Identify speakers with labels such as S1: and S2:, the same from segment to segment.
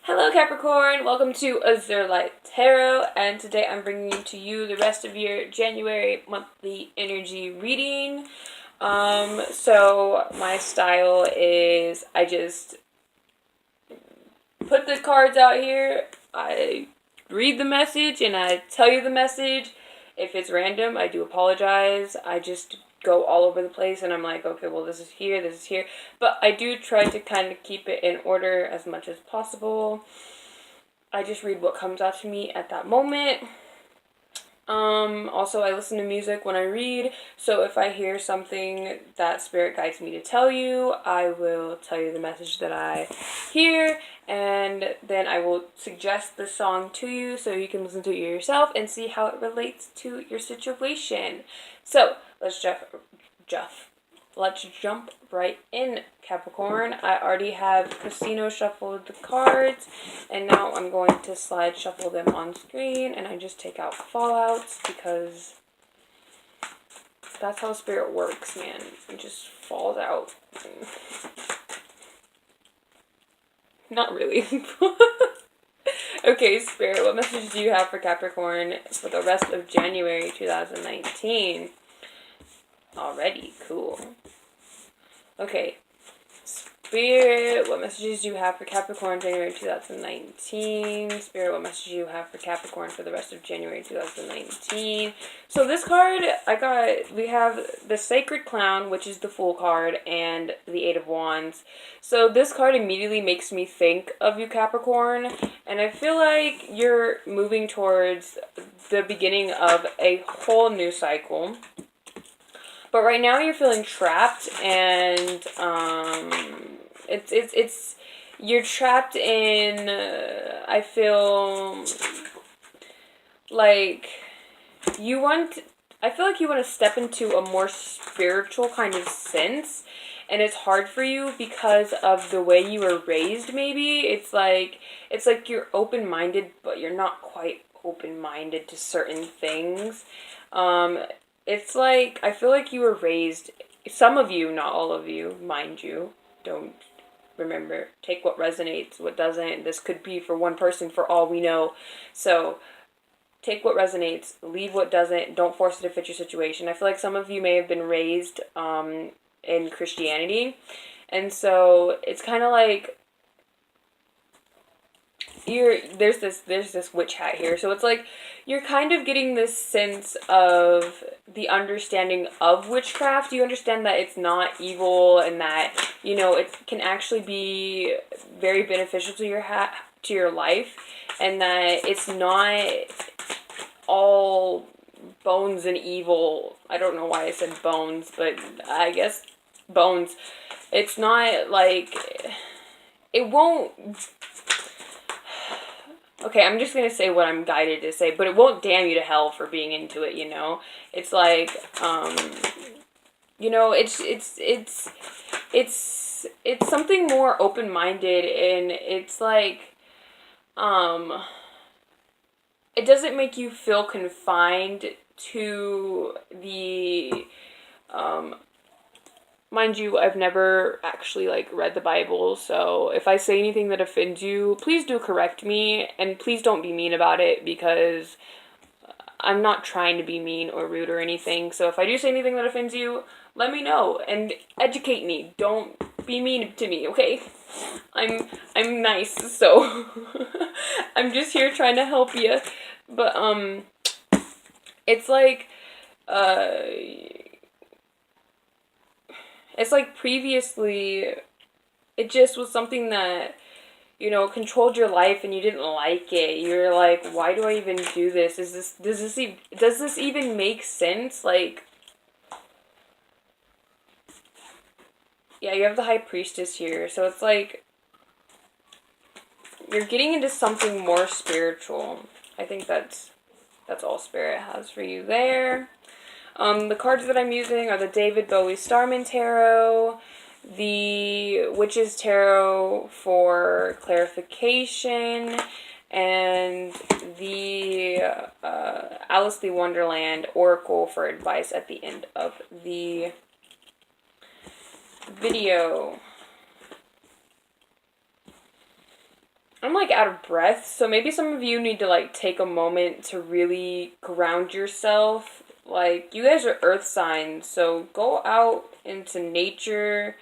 S1: Hello Capricorn, welcome to Azure Light Tarot, and today I'm bringing to you the rest of your January monthly energy reading. So my style is I just put the cards out here, I read the message, and I tell you the message. If it's random, I do apologize. I just go all over the place and I'm like, okay, well, this is here. But I do try to kind of keep it in order as much as possible. I just read what comes out to me at that moment. Also, I listen to music when I read, so if I hear something that Spirit guides me to tell you, I will tell you the message that I hear, and then I will suggest the song to you so you can listen to it yourself and see how it relates to your situation. So, let's jump right in, Capricorn. I already have Casino shuffled the cards, and now I'm going to slide shuffle them on screen, and I just take out fallouts because that's how Spirit works, man. It just falls out. Not really. Okay, Spirit, what message do you have for Capricorn for the rest of January 2019? Already, cool. Okay, Spirit, what messages do you have for Capricorn January 2019? Spirit, what messages do you have for Capricorn for the rest of January 2019? So this card, we have the Sacred Clown, which is the Fool card, and the Eight of Wands. So this card immediately makes me think of you, Capricorn, and I feel like you're moving towards the beginning of a whole new cycle. But right now you're feeling trapped, and you're trapped in. I feel like you want. I feel like you want to step into a more spiritual kind of sense, and it's hard for you because of the way you were raised. Maybe it's like you're open-minded, but you're not quite open-minded to certain things. It's like, I feel like you were raised, some of you, not all of you, mind you, don't remember, take what resonates, what doesn't. This could be for one person for all we know. So, take what resonates, leave what doesn't, don't force it to fit your situation. I feel like some of you may have been raised in Christianity, and so it's kind of like, there's this witch hat here, so it's like you're kind of getting this sense of the understanding of witchcraft. You understand that it's not evil, and that it can actually be very beneficial to your life, and that it's not all bones and evil. I don't know why I said bones, but I guess bones. It's not like it won't. Okay, I'm just gonna say what I'm guided to say, but it won't damn you to hell for being into it, It's like, it's something more open-minded, and it's like, it doesn't make you feel confined to the, mind you, I've never actually, read the Bible, so if I say anything that offends you, please do correct me, and please don't be mean about it, because I'm not trying to be mean or rude or anything. So if I do say anything that offends you, let me know, and educate me. Don't be mean to me, okay? I'm nice, so I'm just here trying to help you, but, it's like, it's like previously, it just was something that, controlled your life, and you didn't like it. You're like, why do I even do this? Does this even make sense? Like, yeah, you have the High Priestess here, so it's like, you're getting into something more spiritual. I think that's all Spirit has for you there. The cards that I'm using are the David Bowie Starman Tarot, the Witch's Tarot for clarification, and the Alice the Wonderland Oracle for advice at the end of the video. I'm like out of breath, so maybe some of you need to like take a moment to really ground yourself. Like, you guys are earth signs, so go out into nature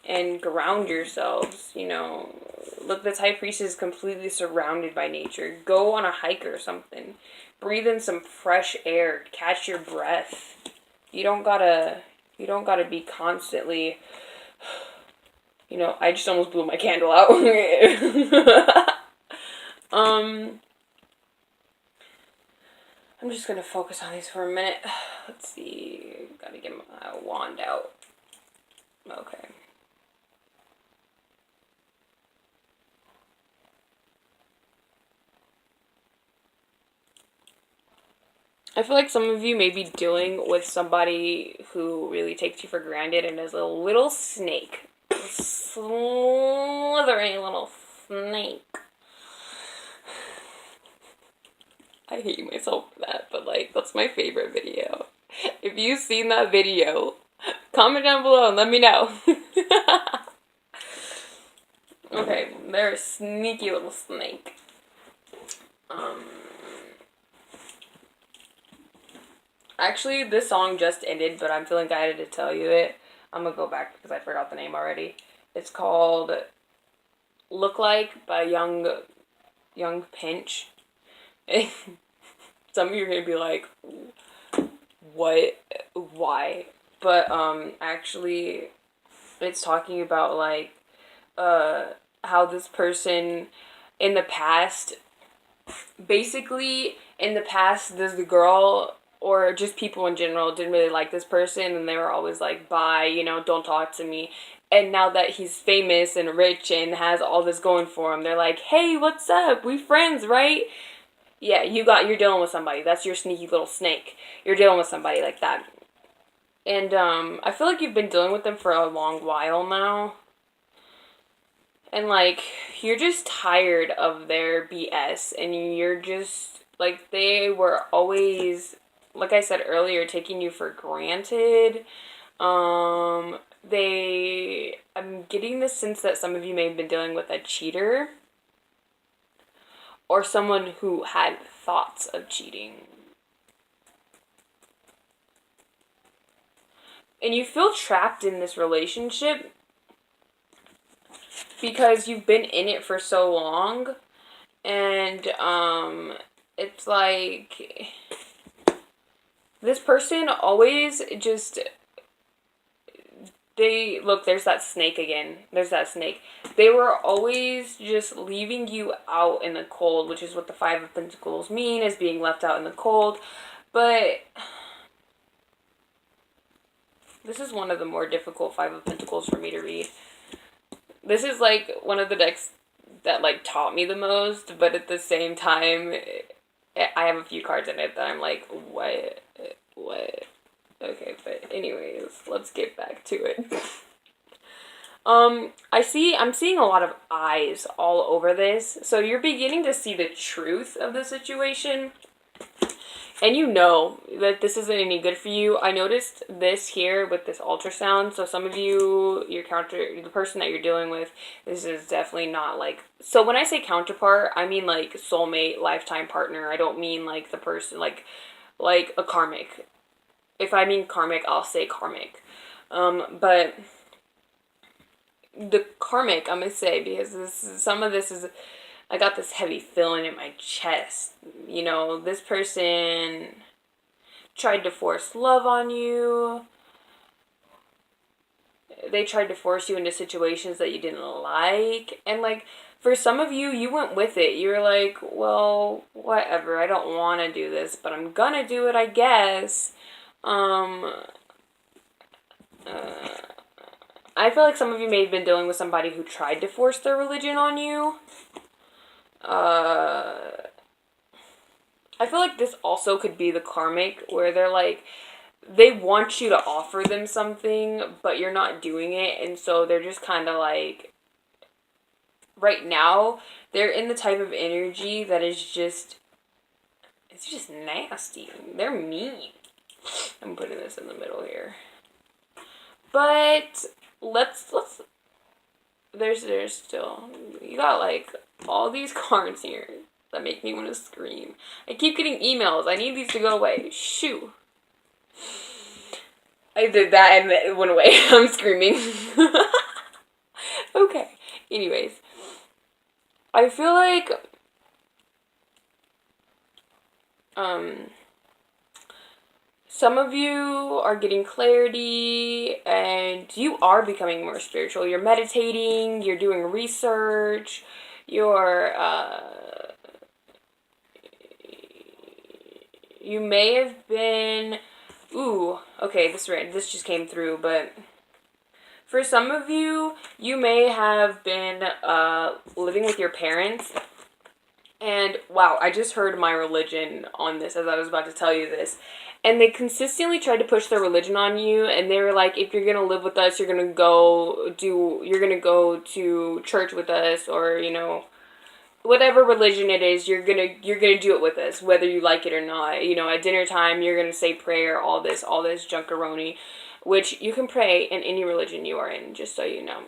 S1: and ground yourselves, you know. Look, this high priestess is completely surrounded by nature. Go on a hike or something. Breathe in some fresh air. Catch your breath. You don't gotta be constantly, you know, I just almost blew my candle out. I'm just gonna focus on these for a minute. Let's see. Gotta get my wand out. Okay. I feel like some of you may be dealing with somebody who really takes you for granted and is a little snake. A slithering little snake. I hate myself for that, but like, that's my favorite video. If you've seen that video, comment down below and let me know. Okay, they're a sneaky little snake. Actually, this song just ended, but I'm feeling guided to tell you it. I'm gonna go back because I forgot the name already. It's called "Look Like" by Young Pinch. Some of you are gonna be like, "What? Why?" But actually, it's talking about like how this person in the past, basically in the past, there's the girl or just people in general didn't really like this person, and they were always like, bye, you know, don't talk to me. And now that he's famous and rich and has all this going for him, they're like, hey, what's up? We friends, right? Yeah, you're dealing with somebody. That's your sneaky little snake. You're dealing with somebody like that. And I feel like you've been dealing with them for a long while now. And like, you're just tired of their BS, and you're just like, they were always, like I said earlier, taking you for granted. I'm getting the sense that some of you may have been dealing with a cheater or someone who had thoughts of cheating. And you feel trapped in this relationship because you've been in it for so long, and it's like this person always just, there's that snake again. There's that snake. They were always just leaving you out in the cold, which is what the Five of Pentacles mean, is being left out in the cold. But this is one of the more difficult Five of Pentacles for me to read. This is like one of the decks that like taught me the most, but at the same time, I have a few cards in it that I'm like, what? Okay, but anyways, let's get back to it. I'm seeing a lot of eyes all over this, so you're beginning to see the truth of the situation. And you know that this isn't any good for you. I noticed this here with this ultrasound. So some of you, the person that you're dealing with, this is definitely not like, so when I say counterpart, I mean like soulmate, lifetime partner. I don't mean like the person, like a karmic. If I mean karmic, I'll say karmic. But the karmic, I'm going to say, because some of this is, I got this heavy feeling in my chest. You know, this person tried to force love on you. They tried to force you into situations that you didn't like. And, like, for some of you, you went with it. You were like, well, whatever. I don't want to do this, but I'm gonna do it, I guess. I feel like some of you may have been dealing with somebody who tried to force their religion on you. I feel like this also could be the karmic, where they're like, they want you to offer them something, but you're not doing it, and so they're just kind of like, right now, they're in the type of energy that is just, it's just nasty. They're mean. I'm putting this in the middle here. But, there's still, you got like all these cards here that make me want to scream. I keep getting emails. I need these to go away. Shoo. I did that and it went away. I'm screaming. Okay. Anyways. I feel like some of you are getting clarity and you are becoming more spiritual. You're meditating, you're doing research, you're you may have been okay, this just came through, but for some of you, you may have been living with your parents. And wow, I just heard my religion on this as I was about to tell you this. And they consistently tried to push their religion on you, and they were like, if you're gonna live with us, you're gonna go to church with us, or, you know, whatever religion it is, you're gonna do it with us, whether you like it or not. You know, at dinner time, you're gonna say prayer, all this junkaroni, which you can pray in any religion you are in, just so you know.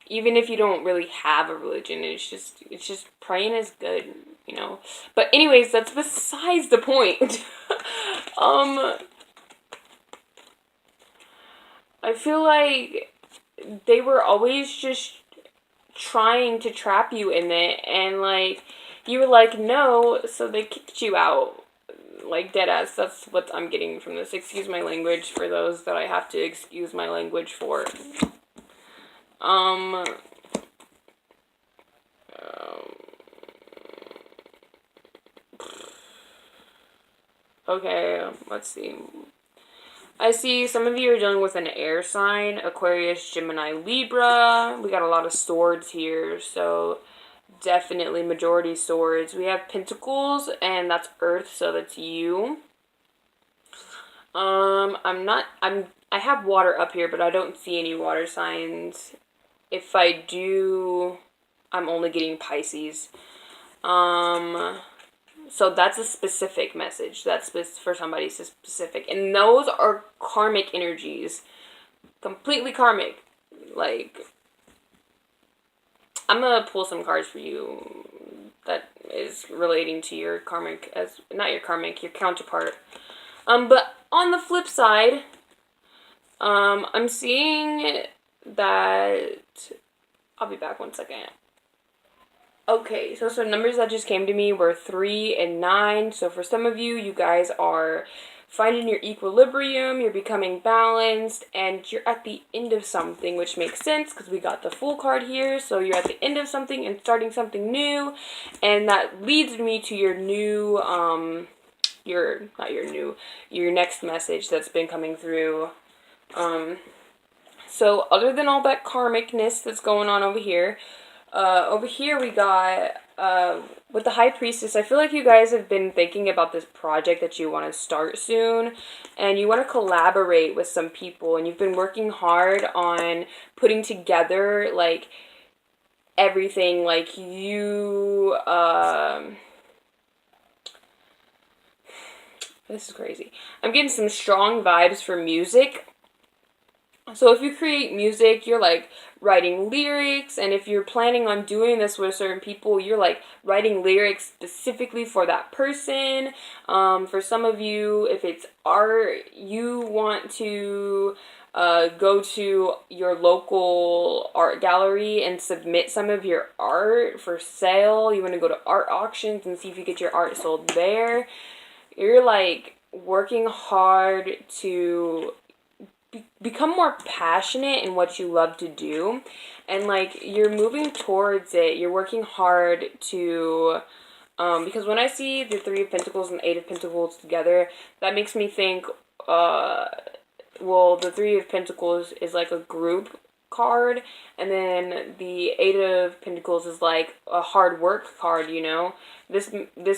S1: Even if you don't really have a religion, it's just praying is good, you know. But anyways, that's besides the point. I feel like they were always just trying to trap you in it, and like you were like no, so they kicked you out, like deadass. That's what I'm getting from this. Excuse my language for those that I have to excuse my language for. Okay, let's see. I see some of you are dealing with an air sign, Aquarius, Gemini, Libra. We got a lot of swords here, so definitely majority swords. We have pentacles, and that's earth, so that's you. I have water up here, but I don't see any water signs. If I do, I'm only getting Pisces. So that's a specific message. That's for somebody specific. And those are karmic energies. Completely karmic. Like, I'm going to pull some cards for you that is relating to your karmic, your counterpart. But on the flip side, I'm seeing that, I'll be back 1 second. Okay, so some numbers that just came to me were 3 and 9. So for some of you, you guys are finding your equilibrium, you're becoming balanced, and you're at the end of something, which makes sense because we got the Fool card here. So you're at the end of something and starting something new, and that leads me to your new, your next message that's been coming through. So other than all that karmicness that's going on over here we got, with the High Priestess, I feel like you guys have been thinking about this project that you want to start soon, and you want to collaborate with some people, and you've been working hard on putting together, like, everything, like, you, this is crazy. I'm getting some strong vibes for music. So if you create music, you're like writing lyrics, and if you're planning on doing this with certain people, you're like writing lyrics specifically for that person. For some of you, if it's art, you want to go to your local art gallery and submit some of your art for sale. You want to go to art auctions and see if you get your art sold there. You're like working hard to become more passionate in what you love to do, and like you're moving towards it. You're working hard to because when I see the 3 of Pentacles and 8 of Pentacles together, that makes me think well, the 3 of Pentacles is like a group card, and then the 8 of Pentacles is like a hard work card, you know. This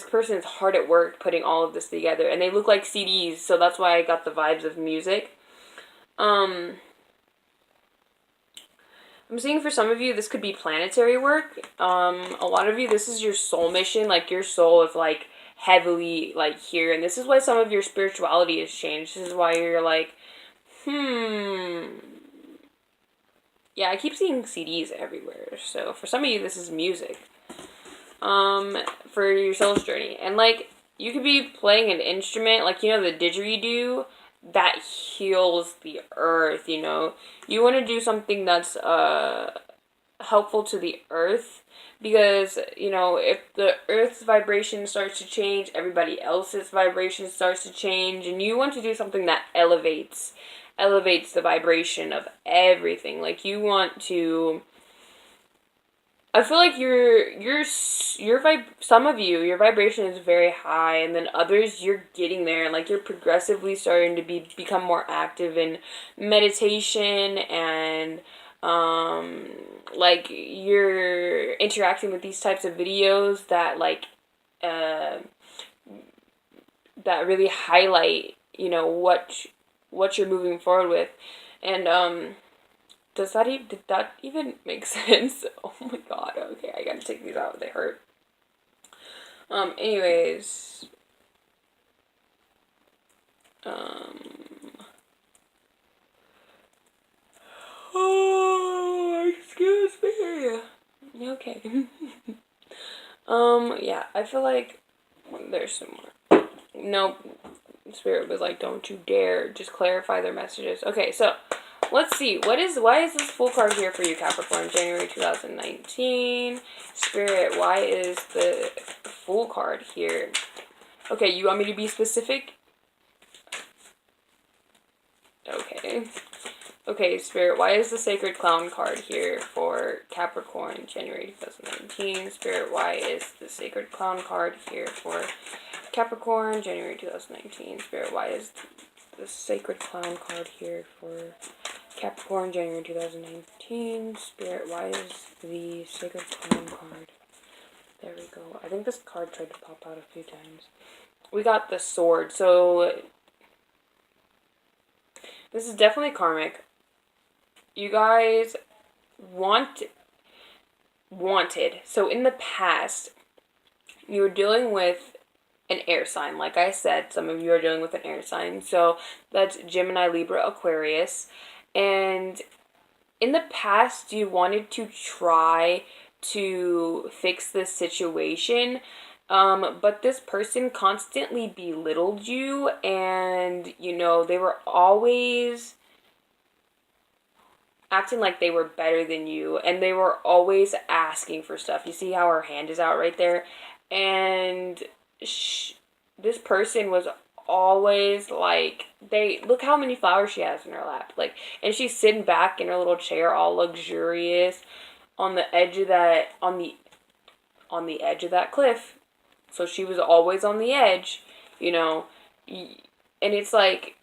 S1: person is hard at work putting all of this together, and they look like CDs, so that's why I got the vibes of music. I'm seeing for some of you, this could be planetary work. A lot of you, this is your soul mission. Like, your soul is, like, heavily, like, here. And this is why some of your spirituality has changed. This is why you're like, Yeah, I keep seeing CDs everywhere. So for some of you, this is music. For your soul's journey. And like, you could be playing an instrument, like, you know, the didgeridoo, that heals the earth, you know. You want to do something that's, helpful to the earth, because, you know, if the earth's vibration starts to change, everybody else's vibration starts to change, and you want to do something that elevates the vibration of everything. Like, you want to, I feel like some of you, your vibration is very high, and then others, you're getting there, and like, you're progressively starting to become more active in meditation, and like, you're interacting with these types of videos that, like, uh that really highlight, you know, what you're moving forward with. And did that even make sense? Oh my god, okay, I gotta take these out, they hurt. Anyways, oh, excuse me. Okay. Yeah, I feel like there's some more. Nope. Spirit was like, don't you dare, just clarify their messages. Okay, so let's see. Why is this Fool card here for you, Capricorn? January 2019. Spirit, why is the Fool card here? Okay, you want me to be specific? Okay. Okay, Spirit, why is the Sacred Clown card here for Capricorn, January 2019? Spirit, why is the Sacred Clown card here for Capricorn, January 2019? Spirit, why is the Sacred Clown card here for Capricorn, January 2019? Spirit, why is the Sacred Clown card? There we go. I think this card tried to pop out a few times. We got the Sword. So this is definitely karmic. You guys wanted. So in the past, you were dealing with an air sign. Like I said, some of you are dealing with an air sign. So that's Gemini, Libra, Aquarius. And in the past, you wanted to try to fix this situation, but this person constantly belittled you, and, you know, they were always acting like they were better than you, and they were always asking for stuff. You see how her hand is out right there? And this person was always like, look how many flowers she has in her lap, like, and she's sitting back in her little chair all luxurious on the edge of that cliff. So she was always on the edge, you know. And it's like,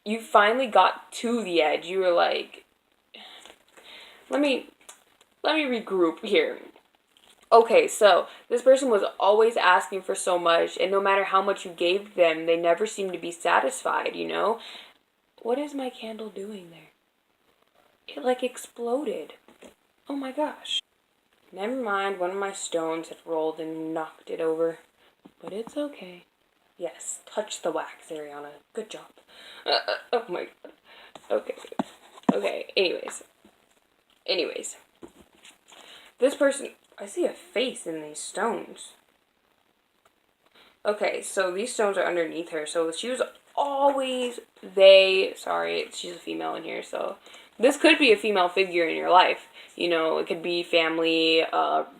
S1: you finally got to the edge. You were like, let me regroup here. Okay, so this person was always asking for so much, and no matter how much you gave them, they never seemed to be satisfied, you know? What is my candle doing there? It, like, exploded. Oh my gosh. Never mind, one of my stones had rolled and knocked it over. But it's okay. Yes, touch the wax, Ariana. Good job. Oh my god. Okay. Okay, anyways. This person, I see a face in these stones. Okay, so these stones are underneath her. So she was always, sorry, she's a female in here. So this could be a female figure in your life. You know, it could be family,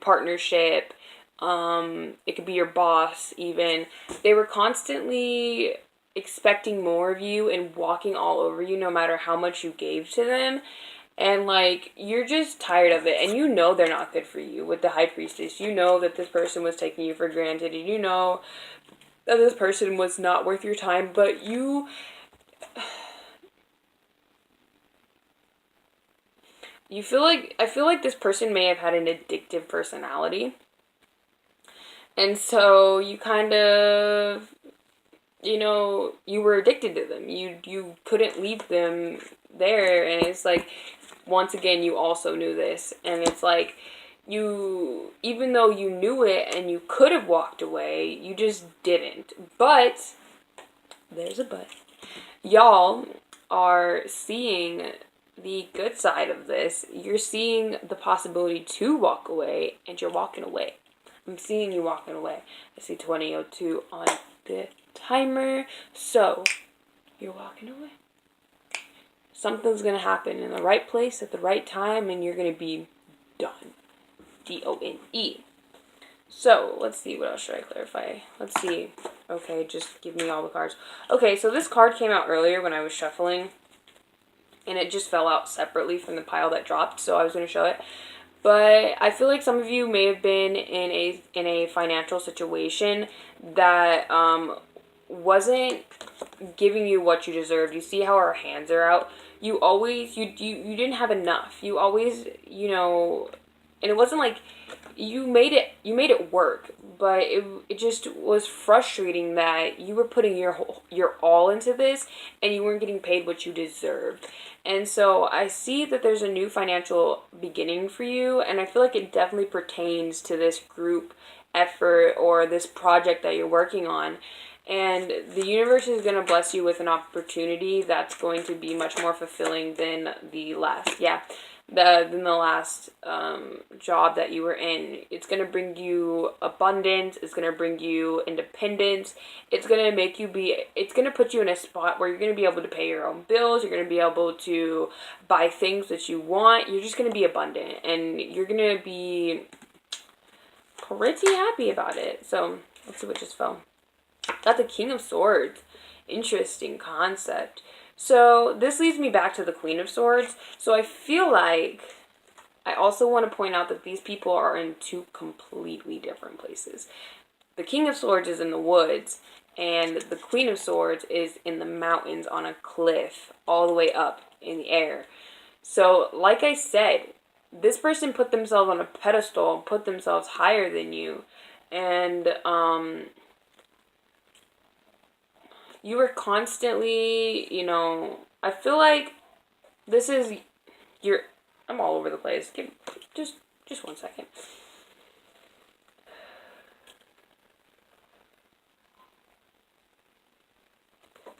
S1: partnership. It could be your boss even. They were constantly expecting more of you and walking all over you no matter how much you gave to them. And, like, you're just tired of it. And you know they're not good for you with the High Priestess. You know that this person was taking you for granted. And you know that this person was not worth your time. But you feel like, I feel like this person may have had an addictive personality. And so you kind of, you know, you were addicted to them. You couldn't leave them there. And it's like, once again, you also knew this. And it's like, even though you knew it and you could have walked away, you just didn't. But, there's a but. Y'all are seeing the good side of this, you're seeing the possibility to walk away, and you're walking away. I'm seeing you walking away. I see 20:02 on the timer. So, you're walking away. Something's going to happen in the right place at the right time, and you're going to be done. D-O-N-E. So, let's see. What else should I clarify? Let's see. Okay, just give me all the cards. Okay, so this card came out earlier when I was shuffling, and it just fell out separately from the pile that dropped, so I was going to show it. But I feel like some of you may have been in a financial situation that wasn't giving you what you deserved. You see how our hands are out? You didn't have enough. You always, and it wasn't like you made it work, but it just was frustrating that you were putting your all into this and you weren't getting paid what you deserved. And so I see that there's a new financial beginning for you, and I feel like it definitely pertains to this group effort or this project that you're working on. And the universe is going to bless you with an opportunity that's going to be much more fulfilling than the last job that you were in. It's going to bring you abundance. It's going to bring you independence. It's going to put you in a spot where you're going to be able to pay your own bills. You're going to be able to buy things that you want. You're just going to be abundant, and you're going to be pretty happy about it. So let's see what just fell. Got the King of Swords. Interesting concept. So this leads me back to the Queen of Swords. So I feel like I also want to point out that these people are in two completely different places. The King of Swords is in the woods, and the Queen of Swords is in the mountains on a cliff all the way up in the air. So like I said, this person put themselves on a pedestal, put themselves higher than you, and you were constantly, I feel like this is I'm all over the place. Just 1 second.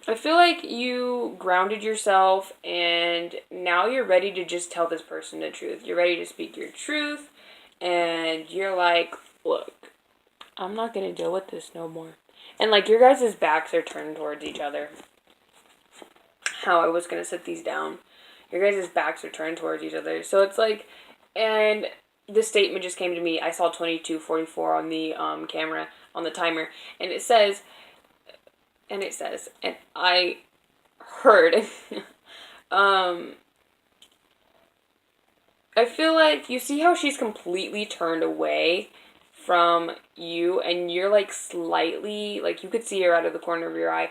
S1: I feel like you grounded yourself, and now you're ready to just tell this person the truth. You're ready to speak your truth, and you're like, look, I'm not going to deal with this no more. And, like, your guys' backs are turned towards each other. How I was going to sit these down. Your guys' backs are turned towards each other. So it's like, and this statement just came to me. I saw 22:44 on the camera, on the timer. And it says, and I heard, I feel like, you see how she's completely turned away from you, and you're like slightly, like you could see her out of the corner of your eye.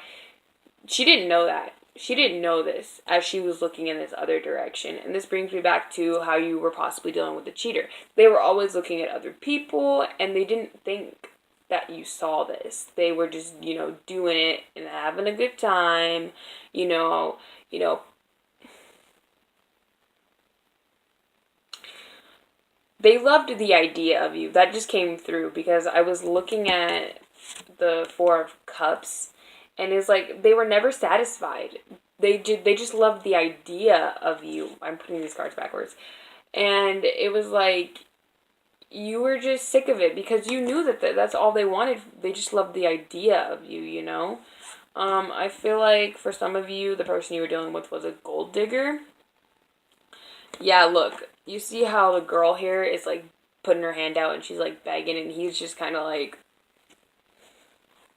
S1: She didn't know that. She didn't know this as she was looking in this other direction. And this brings me back to how you were possibly dealing with the cheater. They were always looking at other people, and they didn't think that you saw this. They were just, doing it and having a good time, They loved the idea of you. That just came through because I was looking at the Four of Cups, and it's like they were never satisfied. They just loved the idea of you. I'm putting these cards backwards. And it was like you were just sick of it because you knew that that's all they wanted. They just loved the idea of you, I feel like for some of you, the person you were dealing with was a gold digger. Yeah, look, you see how the girl here is like putting her hand out and she's like begging, and he's just kind of like,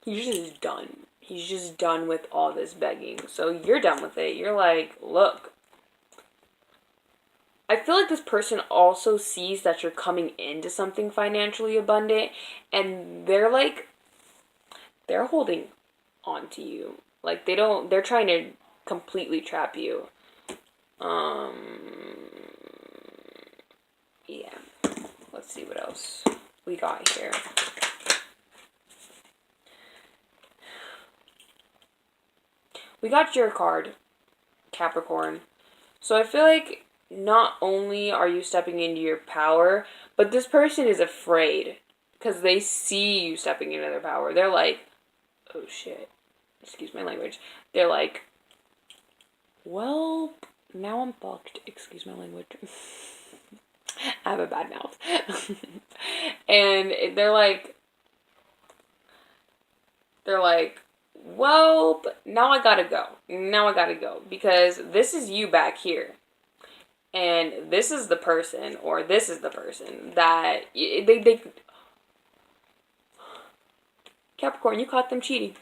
S1: he's just done. He's just done with all this begging. So you're done with it. You're like, look, I feel like this person also sees that you're coming into something financially abundant, and they're holding on to you. Like they're trying to completely trap you. Yeah. Let's see what else we got here. We got your card, Capricorn. So I feel like not only are you stepping into your power, but this person is afraid because they see you stepping into their power. They're like, oh shit. Excuse my language. They're like, well, Now I'm fucked. Excuse my language. I have a bad mouth. And they're like, well, now I gotta go. Now I gotta go. Because this is you back here. And this is the person, or this is the person that they Capricorn, you caught them cheating.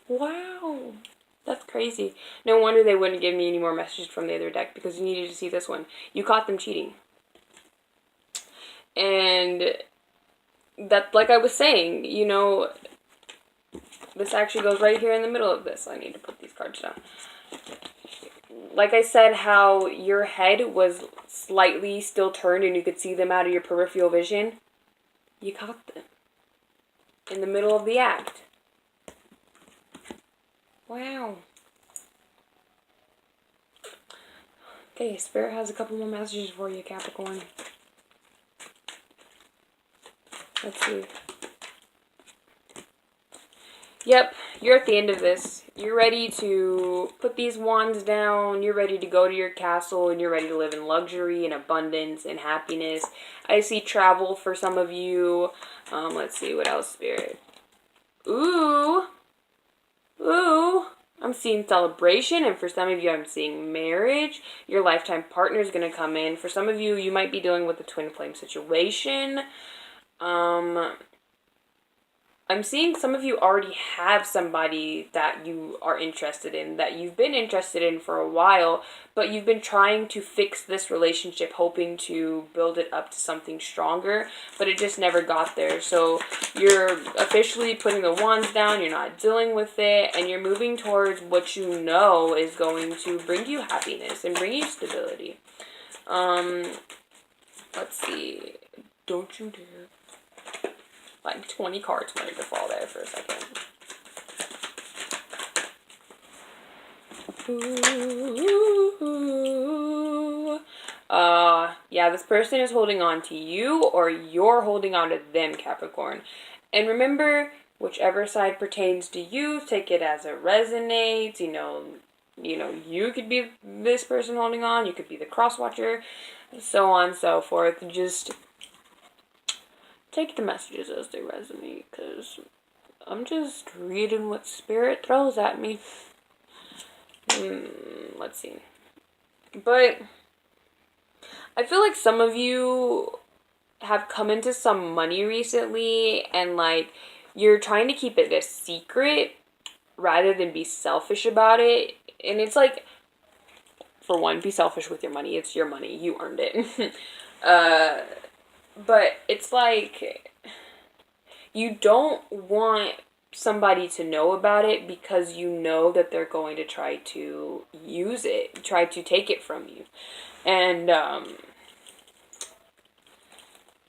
S1: Wow. That's crazy. No wonder they wouldn't give me any more messages from the other deck, because you needed to see this one. You caught them cheating. And that, like I was saying, you know, this actually goes right here in the middle of this. I need to put these cards down. Like I said, how your head was slightly still turned and you could see them out of your peripheral vision. You caught them in the middle of the act. Wow. Okay, Spirit has a couple more messages for you, Capricorn. Let's see. Yep, you're at the end of this. You're ready to put these wands down. You're ready to go to your castle, and you're ready to live in luxury and abundance and happiness. I see travel for some of you. Let's see, what else, Spirit? Ooh. Ooh. I'm seeing celebration, and for some of you, I'm seeing marriage. Your lifetime partner is going to come in. For some of you, you might be dealing with a twin flame situation. I'm seeing some of you already have somebody that you are interested in, that you've been interested in for a while, but you've been trying to fix this relationship, hoping to build it up to something stronger, but it just never got there. So you're officially putting the wands down, you're not dealing with it, and you're moving towards what you know is going to bring you happiness and bring you stability. Let's see. Don't you dare. Like 20 cards wanted to fall there for a second. Ooh. Yeah, this person is holding on to you, or you're holding on to them, Capricorn. And remember, whichever side pertains to you, take it as it resonates. You know, you could be this person holding on, you could be the cross watcher, so on and so forth. Just take the messages as they resonate, because I'm just reading what Spirit throws at me. Let's see. But I feel like some of you have come into some money recently, and like you're trying to keep it a secret rather than be selfish about it. And it's like, for one, be selfish with your money. It's your money. You earned it. But it's like you don't want somebody to know about it, because you know that they're going to try to use it, try to take it from you. And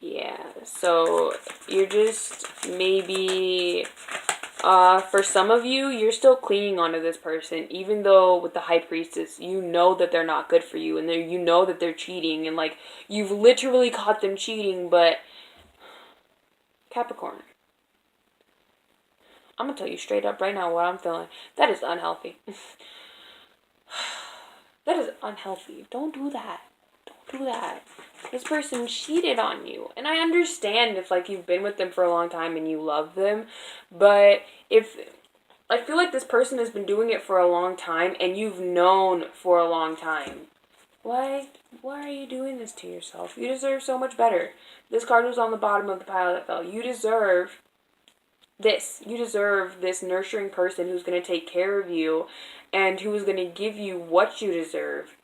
S1: yeah, so you're just maybe for some of you, you're still clinging onto this person, even though with the High Priestess, you know that they're not good for you, and you know that they're cheating, and like you've literally caught them cheating. But Capricorn, I'm gonna tell you straight up right now what I'm feeling. That is unhealthy. That is unhealthy. Don't do that. Don't do that. This person cheated on you. And I understand if like you've been with them for a long time and you love them, but if I feel like this person has been doing it for a long time and you've known for a long time. Why are you doing this to yourself? You deserve so much better. This card was on the bottom of the pile that fell. You deserve this. You deserve this nurturing person who's going to take care of you and who is going to give you what you deserve.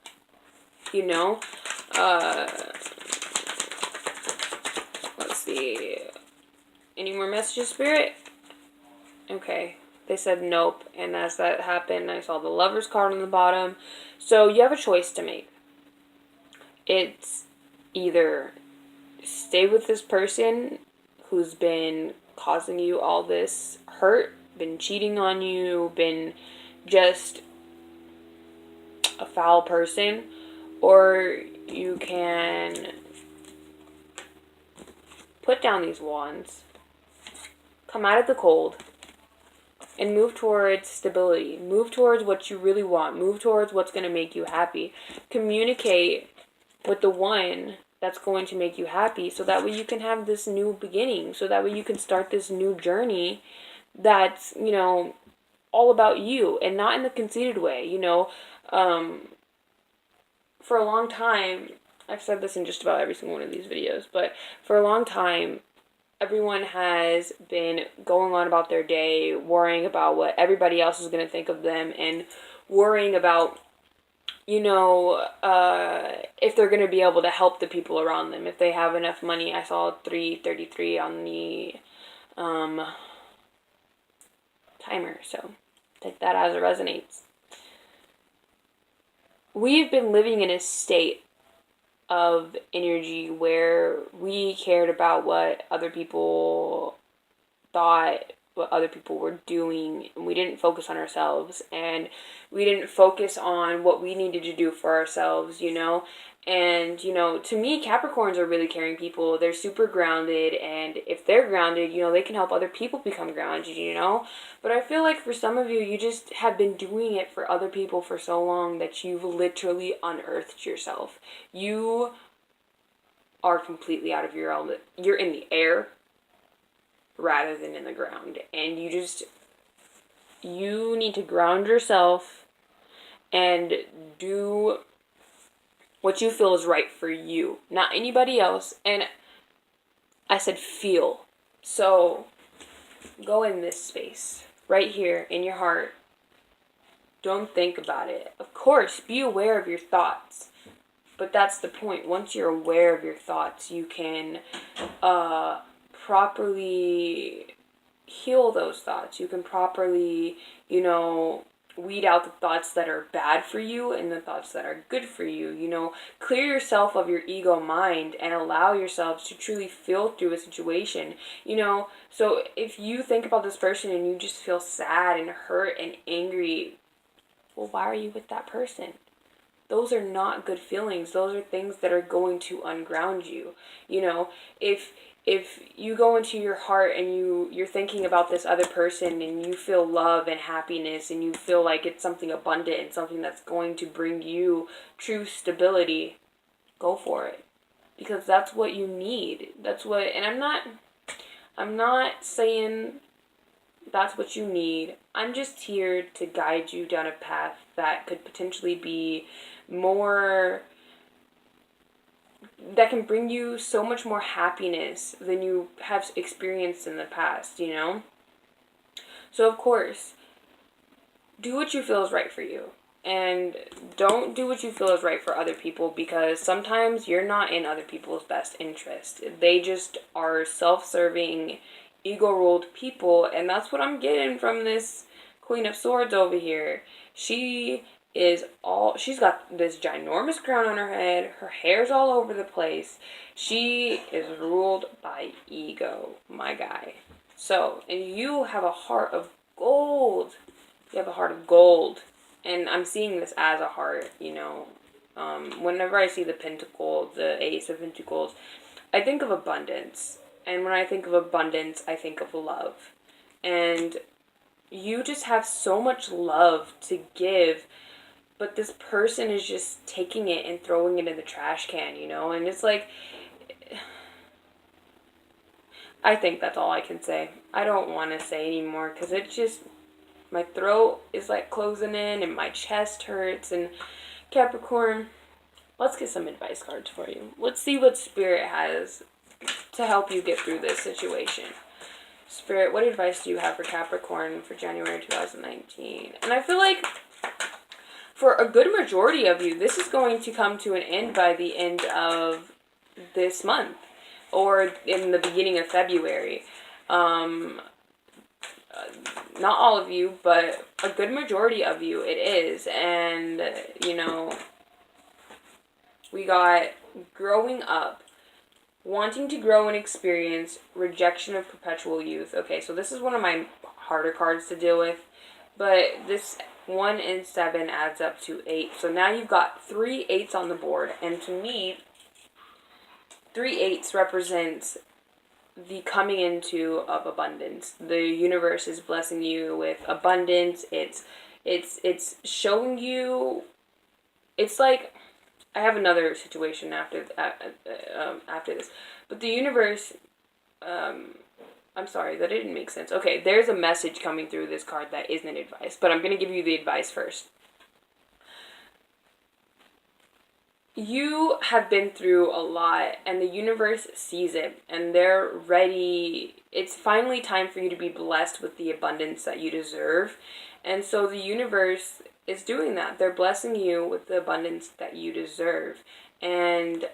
S1: You know? Let's see. Any more messages, Spirit? Okay. They said nope. And as that happened, I saw the Lover's card on the bottom. So you have a choice to make. It's either stay with this person who's been causing you all this hurt, been cheating on you, been just a foul person, or you can put down these wands, come out of the cold, and move towards stability. Move towards what you really want. Move towards what's going to make you happy. Communicate with the one that's going to make you happy, so that way you can have this new beginning, so that way you can start this new journey that's, all about you, and not in the conceited way. For a long time, I've said this in just about every single one of these videos, but for a long time, everyone has been going on about their day, worrying about what everybody else is going to think of them, and worrying about, if they're going to be able to help the people around them, if they have enough money. I saw 333 on the timer, so take that as it resonates. We've been living in a state of energy where we cared about what other people thought, what other people were doing, and we didn't focus on ourselves, and we didn't focus on what we needed to do for ourselves, And, to me, Capricorns are really caring people. They're super grounded, and if they're grounded, they can help other people become grounded, But I feel like for some of you, you just have been doing it for other people for so long that you've literally unearthed yourself. You are completely out of your element. You're in the air rather than in the ground. And you need to ground yourself and do what you feel is right for you, not anybody else. And I said feel. So go in this space right here in your heart. Don't think about it. Of course, be aware of your thoughts. But that's the point. Once you're aware of your thoughts, you can properly heal those thoughts. You can properly, weed out the thoughts that are bad for you and the thoughts that are good for you. Clear yourself of your ego mind and allow yourself to truly feel through a situation. So if you think about this person and you just feel sad and hurt and angry, well, why are you with that person? Those are not good feelings. Those are things that are going to unground you. If you go into your heart and you're thinking about this other person and you feel love and happiness and you feel like it's something abundant and something that's going to bring you true stability, go for it. Because that's what you need. And I'm not saying that's what you need. I'm just here to guide you down a path that could potentially be more, that can bring you so much more happiness than you have experienced in the past, So of course, do what you feel is right for you. And don't do what you feel is right for other people, because sometimes you're not in other people's best interest. They just are self-serving, ego-ruled people, and that's what I'm getting from this Queen of Swords over here. She's got this ginormous crown on her head, her hair's all over the place. She is ruled by ego, my guy. So, and you have a heart of gold. You have a heart of gold. And I'm seeing this as a heart, Whenever I see the pentacle, the Ace of Pentacles, I think of abundance. And when I think of abundance, I think of love. And you just have so much love to give, but this person is just taking it and throwing it in the trash can, And it's like, I think that's all I can say. I don't want to say anymore, because it's just, my throat is like closing in and my chest hurts. And Capricorn, let's get some advice cards for you. Let's see what Spirit has to help you get through this situation. Spirit, what advice do you have for Capricorn for January 2019? And I feel like for a good majority of you, this is going to come to an end by the end of this month or in the beginning of February. Not all of you, but a good majority of you it is. And, we got growing up, wanting to grow and experience, rejection of perpetual youth. Okay, so this is one of my harder cards to deal with, but this 1 and 7 adds up to 8. So now you've got 3 8s on the board, and to me, 3 8s represents the coming into of abundance. The universe is blessing you with abundance. It's showing you. It's like, I have another situation after this, but the universe. I'm sorry, that didn't make sense. Okay, there's a message coming through this card that isn't advice, but I'm gonna give you the advice first. You have been through a lot, and the universe sees it, and they're ready. It's finally time for you to be blessed with the abundance that you deserve. And so the universe is doing that. They're blessing you with the abundance that you deserve. And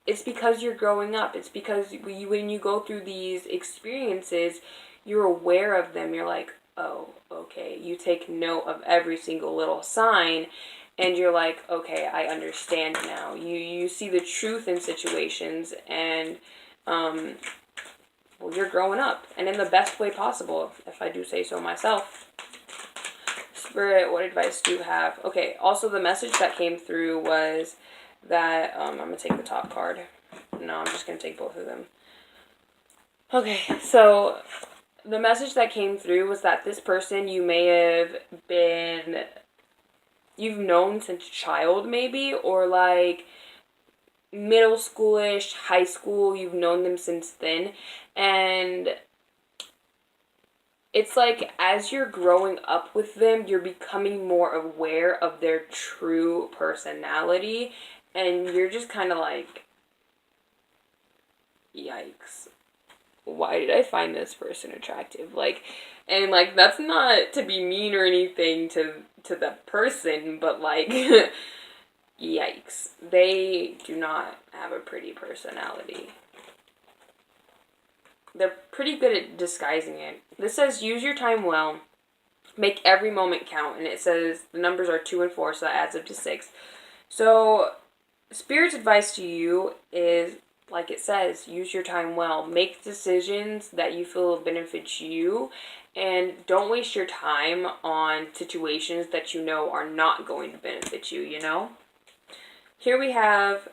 S1: it's because you're growing up. It's because when you go through these experiences, you're aware of them. You're like, oh, okay. You take note of every single little sign. And you're like, okay, I understand now. You see the truth in situations, and well, you're growing up, and in the best way possible, if I do say so myself. Spirit, what advice do you have? Okay, also the message that came through was that, I'm going to take the top card. No, I'm just going to take both of them. Okay, so the message that came through was that this person you may have been... you've known since a child, maybe, or like middle schoolish, high school, you've known them since then, and it's like as you're growing up with them, you're becoming more aware of their true personality, and you're just kind of like, yikes, why did I find this person attractive? Like, and like, that's not to be mean or anything to the person, but like, yikes, they do not have a pretty personality. They're pretty good at disguising it. This says, use your time well, make every moment count, and it says the numbers are 2 and 4, so that adds up to 6. So Spirit's advice to you is, like it says, use your time well. Make decisions that you feel will benefit you, and don't waste your time on situations that you know are not going to benefit you, you know? Here we have,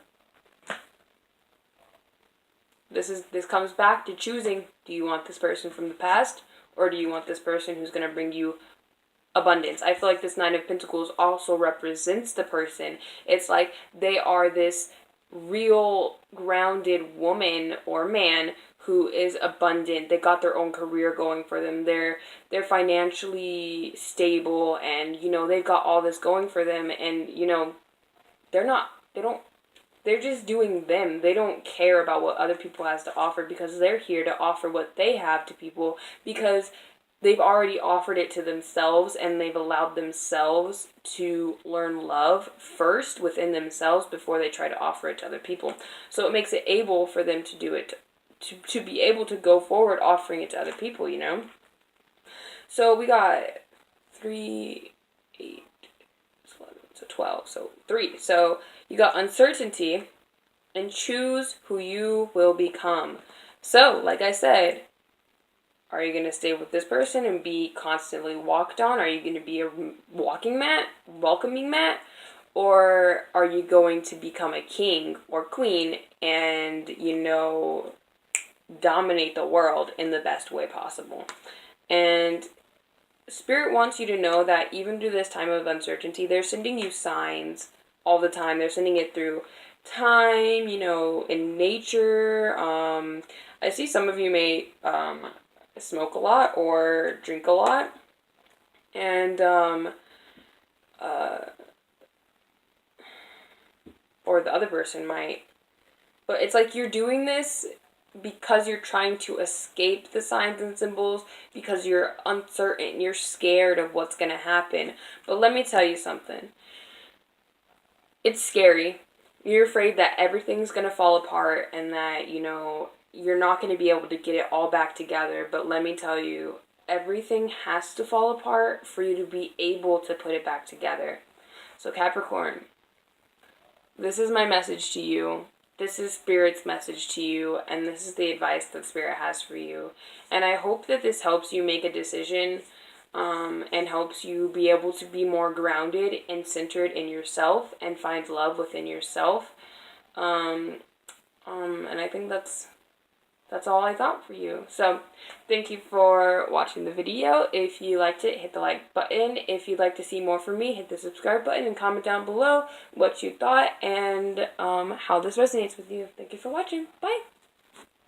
S1: this comes back to choosing. Do you want this person from the past, or do you want this person who's going to bring you abundance? I feel like this Nine of Pentacles also represents the person. It's like they are this real grounded woman or man who is abundant. They got their own career going for them. They're financially stable, and you know, they've got all this going for them, and you know, they're just doing them. They don't care about what other people has to offer, because they're here to offer what they have to people, because they've already offered it to themselves, and they've allowed themselves to learn love first within themselves before they try to offer it to other people. So it makes it able for them to do it, to be able to go forward offering it to other people, you know? So we got 3, 8, 11, so 12, so 3. So you got uncertainty and choose who you will become. So, like I said, are you going to stay with this person and be constantly walked on? Are you going to be a walking mat, welcoming mat? Or are you going to become a king or queen and, you know, dominate the world in the best way possible? And Spirit wants you to know that even through this time of uncertainty, they're sending you signs all the time. They're sending it through time, you know, in nature. I see some of you may smoke a lot or drink a lot, and or the other person might, but it's like you're doing this because you're trying to escape the signs and symbols, because you're uncertain, you're scared of what's going to happen. But let me tell you something, it's scary. You're afraid that everything's going to fall apart, and that, you know, you're not going to be able to get it all back together. But let me tell you, everything has to fall apart for you to be able to put it back together. So Capricorn, this is my message to you. This is Spirit's message to you, and this is the advice that Spirit has for you. And I hope that this helps you make a decision, and helps you be able to be more grounded and centered in yourself and find love within yourself. And I think that's that's all I got for you. So thank you for watching the video. If you liked it, hit the like button. If you'd like to see more from me, hit the subscribe button and comment down below what you thought and how this resonates with you. Thank you for watching. Bye.